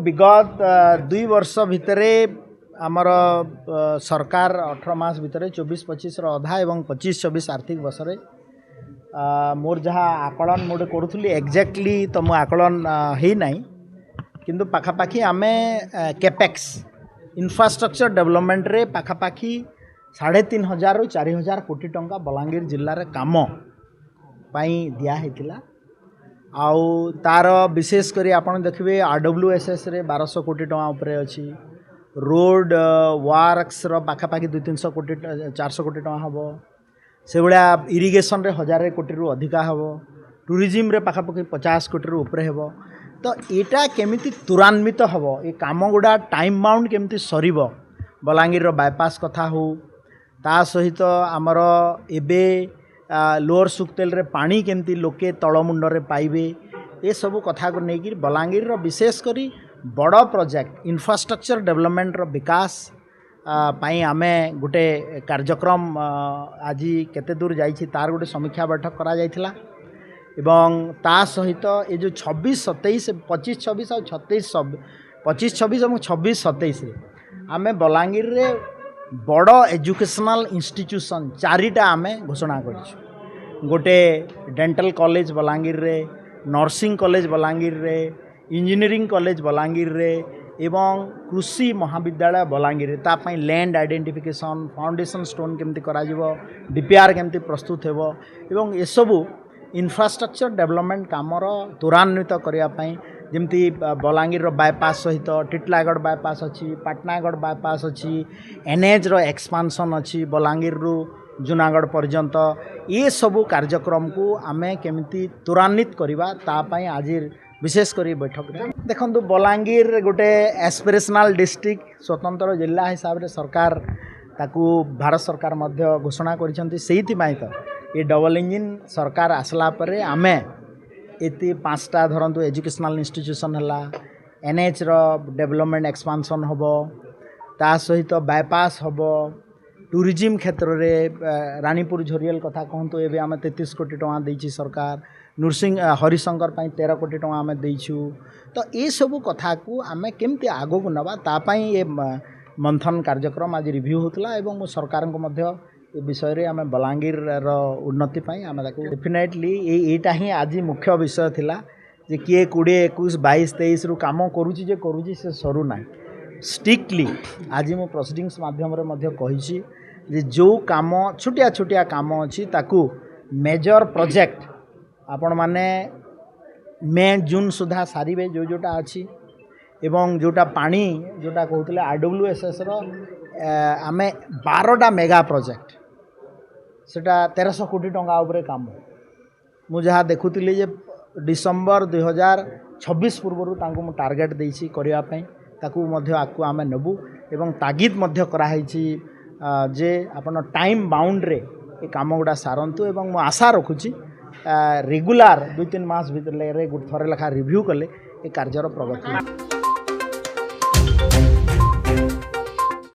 विगत 2 वर्ष भितर आमर सरकार 18 मास भितर 24-25 अधा एवं 25-26 आर्थिक वर्ष मोर जहाँ आकलन मोटे करूली एक्जाक्टली तो मो आकलन है ना किंतु पाखापाखी आमे कैपेक्स इंफ्रास्ट्रक्चर डेवलपमेंट रे पाखापाखी 3,500 ରୁ 4,000 कोटी टंका बलांगीर जिल्ला रे काम पाई दिया हेतिला आउ तार विशेष करी आपण देखिबे RWSS रे 1200 कोटी टंका ऊपर अछि रोड वर्क्स रो पाखापाखी 200-300 कोटी 400 कोटी टंका हबो से भाया इरिगेशन रे 1000 कोटी रु अधिका हबो टूरिज्म रे पाखापाखी 50 कोटी रु ऊपर हेबो तो एटा केमिति तुरान्वित हबो ए काम गुडा टाइम बाउंड केमिति सरीबो बलांगीर रो बायपास कथा हो ता सहित आमर एबे लोअर सुक्तेल रे पानी केमती लोके तलमुंड रे पाइबे ये सब कथा को लेकिन बलांगीर रो विशेष करी बड़ प्रोजेक्ट इंफ्रास्ट्रक्चर डेवलपमेंट रो विकास पाई आमे गोटे कार्यक्रम आज केते दूर जाइछि तार गोटे समीक्षा बैठक करा जाइथिला एवं ता सहित ये जो 26-27 25-26 और 25-26 और 26-27 आमे बलांगीर रे बड़ एजुकेशनल इंस्टीट्यूशन 4टा आमे घोषणा करिछु गोटे डेंटल कॉलेज बलांगीर रे नर्सिंग कॉलेज बलांगीर रे इंजीनियरिंग कॉलेज बलांगीर रे एवं कृषि महाविद्यालय बलांगीर रे ता पई लैंड आइडेंटिफिकेशन फाउंडेशन स्टोन केमती करा जिवो डीपीआर केमती प्रस्तुत हेबो एवं ए सबु इंफ्रास्ट्रक्चर डेवलपमेंट कामर त्वरान्वित करिया पई जमती बलांगीर बायपास सहित टिटलागढ़ बायपास अच्छी पाटनागढ़ बायपास अच्छी एनएच रो एक्सपांशन अच्छी बलांगीर रु जूनागढ़ पर्यंत ये सबू कार्यक्रम को आमे केमिति त्वरान्वित करिबा ता पई आज विशेष करी बैठक देखंतु बलांगीर गोटे एस्पिरेशनल डिस्ट्रिक्ट स्वतंत्र जिला हिसाब रे सरकार ताकू भारत सरकार मध्य घोषणा करिसंती सेहिति पई तो ये डबल इंजिन सरकार आसला परे आमे एति 5टा धरंतु एजुकेशनल इंस्टीट्यूशन हला एनएच रो डेवलपमेंट एक्सपांशन होबो ता सहित बायपास होबो टूरिज्म क्षेत्र रे रानीपुर झोरियल कथा कहंतु एबे आमे 33 कोटी टका देछि सरकार नृसिंह हरिशंकर पई 13 कोटी टका आमे देइछु तो ए सब कथा को आमे केमती आगो को नबा ता पई ए मंथन कार्यक्रम आज रिव्यू होतला एवं सरकार को मध्य ए विषय रे आमे बलांगीर रो उन्नति पई आमे ताको डेफिनेटली एटा ही आज मुख्य विषय थिला जे किए 20 21 22 23 रु काम करूची जे करूची से सरू ना स्ट्रिक्टली आज मो प्रोसीडिंग्स माध्यम रे मध्य कहिछि जे जो काम छोटिया छोटिया काम अछि ताकू मेजर प्रोजेक्ट आपण माने मे जून सुधा सारिबे जो जोटा अछि एवं जोटा पानी जोटा कहउतले RWSS रो आमे 12टा मेगा प्रोजेक्ट सेटा 1300 कोटी टंका ऊपर काम मु जहाँ देखुली जे डिसेम्बर 2026 पूर्व तांको मु टार्गेट देइछि करिया पई ताकू मध्य आकु आमे नेबु एवं तागिद मध्य कराइछि जे आपण टाइम बाउंड रे ए काम गुडा सारंतु एवं मु आशा रखुछि रेगुलर 2-3 मास भीतर रे थरे लेखा रिव्यू कले ए कार्यर प्रगति।